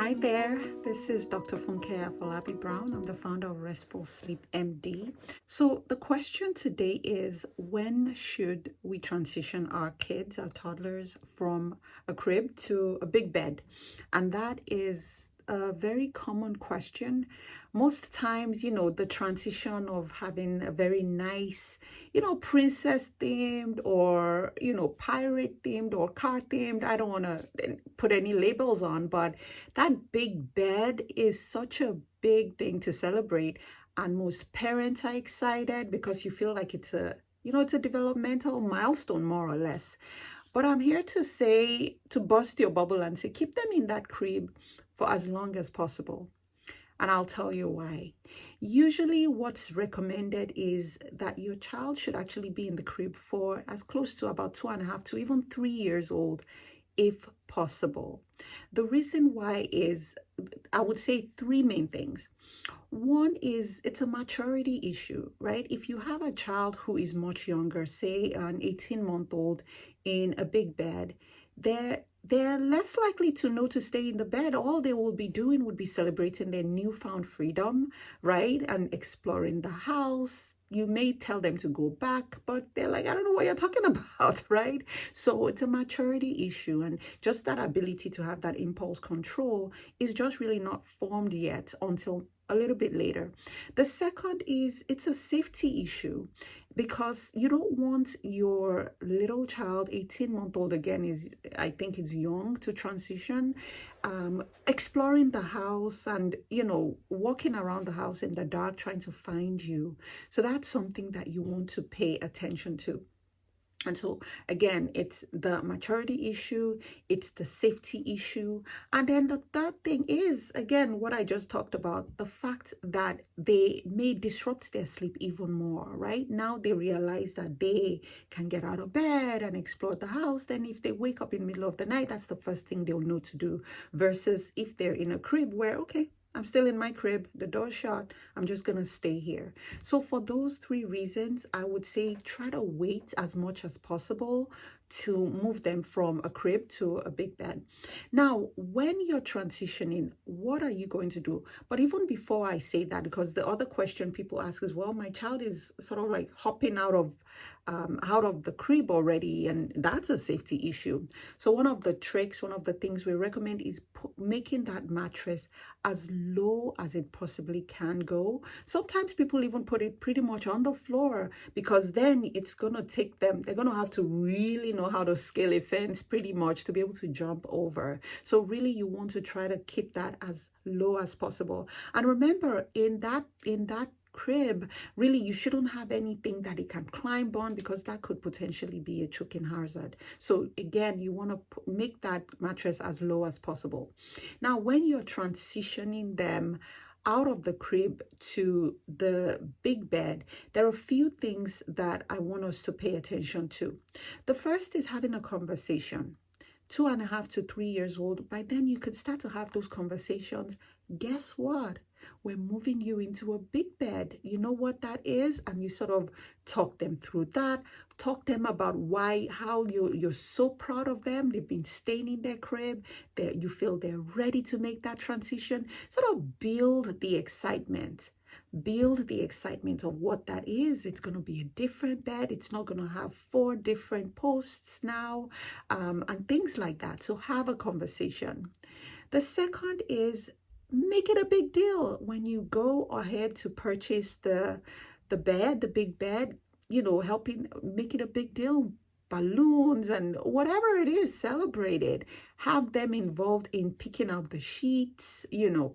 Hi there, this is Dr. Funke Afolabi Brown. I'm the founder of Restful Sleep MD. So the question today is, when should we transition our kids, our toddlers, from a crib to a big bed? And that is a very common question. Most times, the transition of having a very nice, princess themed or, pirate themed or car themed. I don't want to put any labels on, but that big bed is such a big thing to celebrate. And most parents are excited because you feel like it's a developmental milestone, more or less. But I'm here to say, to bust your bubble and say, keep them in that crib for as long as possible. And I'll tell you why. Usually what's recommended is that your child should actually be in the crib for as close to about 2.5 to even 3 years old, if possible. The reason why is, I would say, three main things. One is it's a maturity issue, right? If you have a child who is much younger, say an 18-month-old in a big bed, they're less likely to know to stay in the bed. All they will be doing would be celebrating their newfound freedom, right? And exploring the house. You may tell them to go back, but they're like, I don't know what you're talking about, right? So it's a maturity issue. And just that ability to have that impulse control is just really not formed yet until a little bit later. The second is it's a safety issue, because you don't want your little child, 18-month-old again, I think is young to transition, exploring the house and, walking around the house in the dark trying to find you. So that's something that you want to pay attention to. And so, again, it's the maturity issue, it's the safety issue. And then the third thing is, again, what I just talked about, the fact that they may disrupt their sleep even more, right? Now they realize that they can get out of bed and explore the house. Then if they wake up in the middle of the night, that's the first thing they'll know to do. Versus if they're in a crib where, okay, I'm still in my crib, the door's shut, I'm just going to stay here. So for those three reasons, I would say try to wait as much as possible to move them from a crib to a big bed. Now, when you're transitioning, what are you going to do? But even before I say that, because the other question people ask is, well, my child is sort of like hopping out of the crib already, and that's a safety issue. So one of the tricks, one of the things we recommend is making that mattress as low as it possibly can go. Sometimes people even put it pretty much on the floor, because then it's going to take them, they're going to have to really know how to scale a fence pretty much to be able to jump over. So really you want to try to keep that as low as possible. And remember, in that crib, really you shouldn't have anything that it can climb on, because that could potentially be a choking hazard. So again, you want to make that mattress as low as possible. Now, when you're transitioning them out of the crib to the big bed, there are a few things that I want us to pay attention to. The first is having a conversation. 2.5 to 3 years old, by then you could start to have those conversations. Guess what? We're moving you into a big bed. You know what that is? And you sort of talk them through that. Talk them about how you're so proud of them. They've been staying in their crib. You feel they're ready to make that transition. Sort of build the excitement. Build the excitement of what that is. It's going to be a different bed. It's not going to have 4 different posts now, and things like that. So have a conversation. The second is, make it a big deal when you go ahead to purchase the bed, the big bed, helping make it a big deal. Balloons and whatever it is, celebrate it. Have them involved in picking out the sheets,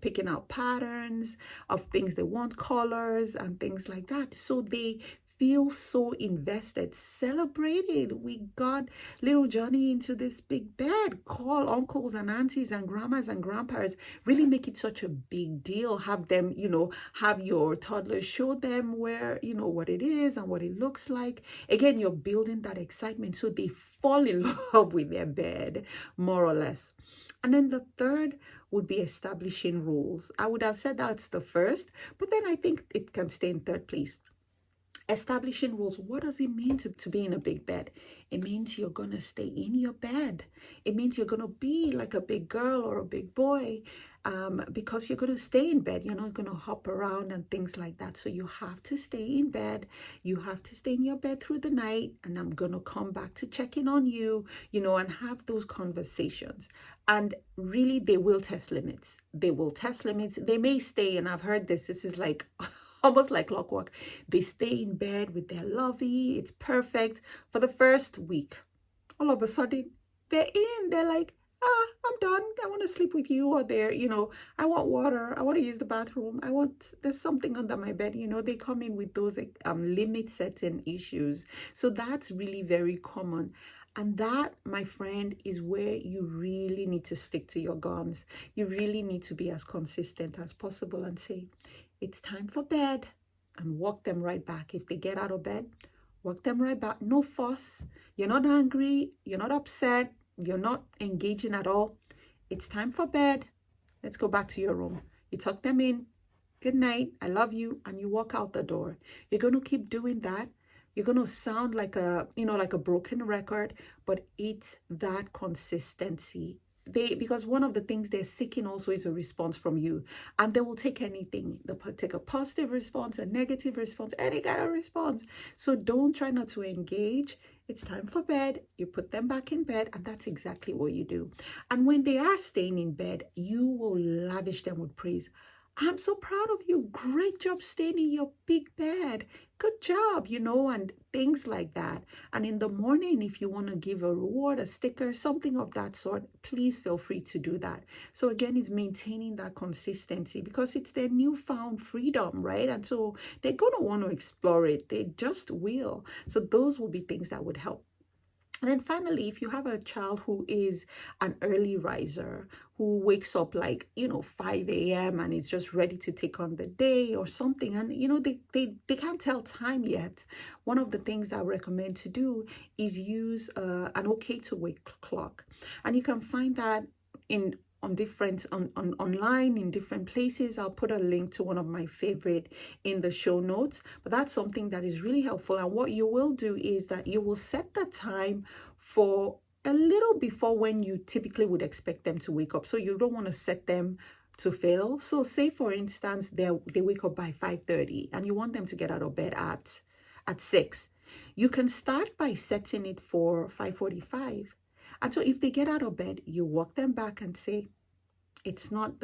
picking out patterns of things they want, colors and things like that. So they feel so invested. Celebrate it. We got little Johnny into this big bed. Call uncles and aunties and grandmas and grandpas. Really make it such a big deal. Have them, have your toddler show them where, what it is and what it looks like. Again, you're building that excitement so they fall in love with their bed, more or less. And then the third would be establishing rules. I would have said that's the first, but then I think it can stay in third place. Establishing rules. What does it mean to be in a big bed? It means you're going to stay in your bed. It means you're going to be like a big girl or a big boy, because you're going to stay in bed. You're not going to hop around and things like that. So you have to stay in bed. You have to stay in your bed through the night. And I'm going to come back to check in on you, and have those conversations. And really, they will test limits. They will test limits. They may stay, and I've heard this is like almost like clockwork. They stay in bed with their lovey. It's perfect for the first week. All of a sudden, they're like, I'm done. I want to sleep with you. Or I want water. I want to use the bathroom. There's something under my bed. They come in with those limit setting issues. So that's really very common. And that, my friend, is where you really need to stick to your guns. You really need to be as consistent as possible and say, it's time for bed, and walk them right back. If they get out of bed, walk them right back. No fuss. You're not angry. You're not upset. You're not engaging at all. It's time for bed. Let's go back to your room. You tuck them in. Good night. I love you. And you walk out the door. You're going to keep doing that. You're going to sound like a broken record, but it's that consistency. Because one of the things they're seeking also is a response from you, and they will take anything. They'll take a positive response, a negative response, any kind of response. So don't try not to engage. It's time for bed. You put them back in bed, and that's exactly what you do. And when they are staying in bed, you will lavish them with praise. I'm so proud of you. Great job staying in your big bed. Good job, and things like that. And in the morning, if you want to give a reward, a sticker, something of that sort, please feel free to do that. So again, it's maintaining that consistency because it's their newfound freedom, right? And so they're going to want to explore it. They just will. So those will be things that would help. And then finally, if you have a child who is an early riser, who wakes up 5 a.m. and is just ready to take on the day or something, and they can't tell time yet, one of the things I recommend to do is use an okay to wake clock. And you can find that online in different places. I'll put a link to one of my favorite in the show notes, but that's something that is really helpful. And what you will do is that you will set the time for a little before when you typically would expect them to wake up. So you don't want to set them to fail. So say for instance, they wake up by 5:30 and you want them to get out of bed at 6. You can start by setting it for 5:45. And so if they get out of bed, you walk them back and say, it's not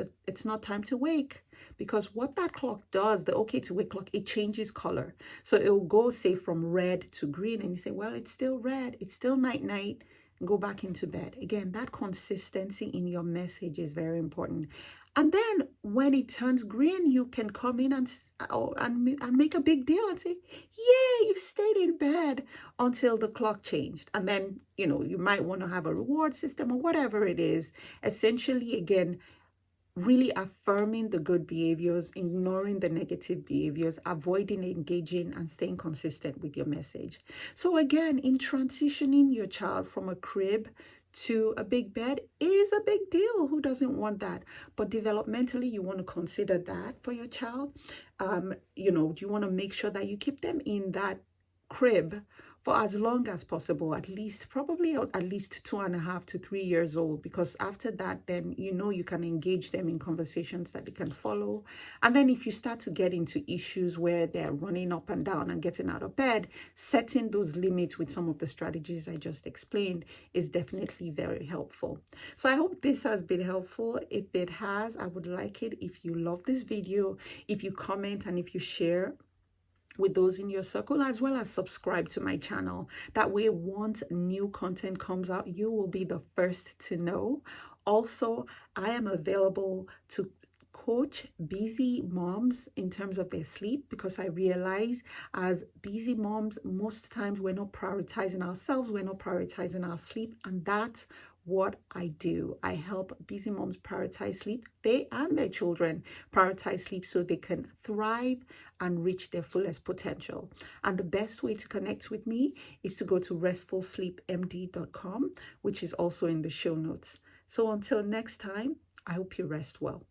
time to wake, because what that clock does, the okay to wake clock, it changes color. So it will go, say, from red to green, and you say, well, it's still red, it's still night, go back into bed. Again, that consistency in your message is very important. And then when it turns green, you can come in and make a big deal and say, yeah, you stayed in bed until the clock changed. And then, you might want to have a reward system or whatever it is. Essentially, again, really affirming the good behaviors, ignoring the negative behaviors, avoiding engaging, and staying consistent with your message. So again, in transitioning your child from a crib to a big bed is a big deal. Who doesn't want that? But developmentally, you want to consider that for your child. You want to make sure that you keep them in that crib for as long as possible, probably at least 2.5 to 3 years old, because after that, then you can engage them in conversations that they can follow. And then if you start to get into issues where they're running up and down and getting out of bed, setting those limits with some of the strategies I just explained is definitely very helpful. So I hope this has been helpful. If it has, I would like it if you love this video, if you comment, and if you share with those in your circle, as well as subscribe to my channel. That way, once new content comes out, you will be the first to know. Also, I am available to coach busy moms in terms of their sleep, because I realize as busy moms, most times we're not prioritizing ourselves, we're not prioritizing our sleep, and that's what I do. I help busy moms prioritize sleep. They and their children prioritize sleep so they can thrive and reach their fullest potential. And the best way to connect with me is to go to restfulsleepmd.com, which is also in the show notes. So until next time, I hope you rest well.